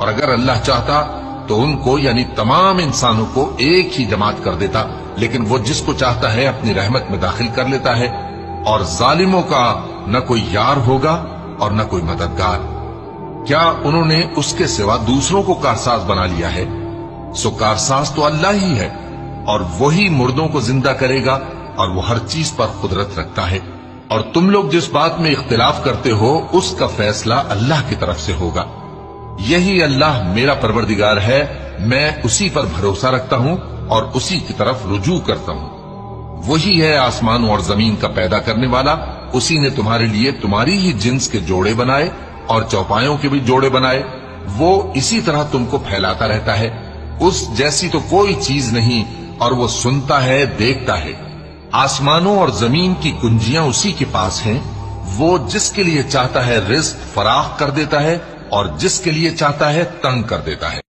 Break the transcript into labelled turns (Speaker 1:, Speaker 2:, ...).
Speaker 1: اور اگر اللہ چاہتا تو ان کو یعنی تمام انسانوں کو ایک ہی جماعت کر دیتا، لیکن وہ جس کو چاہتا ہے اپنی رحمت میں داخل کر لیتا ہے، اور ظالموں کا نہ کوئی یار ہوگا اور نہ کوئی مددگار۔ کیا انہوں نے اس کے سوا دوسروں کو کارساز بنا لیا ہے؟ سو کارساز تو اللہ ہی ہے، اور وہی مردوں کو زندہ کرے گا، اور وہ ہر چیز پر قدرت رکھتا ہے۔ اور تم لوگ جس بات میں اختلاف کرتے ہو اس کا فیصلہ اللہ کی طرف سے ہوگا۔ یہی اللہ میرا پروردگار ہے، میں اسی پر بھروسہ رکھتا ہوں اور اسی کی طرف رجوع کرتا ہوں۔ وہی ہے آسمانوں اور زمین کا پیدا کرنے والا، اسی نے تمہارے لیے تمہاری ہی جنس کے جوڑے بنائے اور چوپایوں کے بھی جوڑے بنائے۔ وہ اسی طرح تم کو پھیلاتا رہتا ہے، اس جیسی تو کوئی چیز نہیں، اور وہ سنتا ہے، دیکھتا ہے۔ آسمانوں اور زمین کی کنجیاں اسی کے پاس ہیں، وہ جس کے لیے چاہتا ہے رزق فراخ کر دیتا ہے اور جس کے لیے چاہتا ہے تنگ کر دیتا ہے۔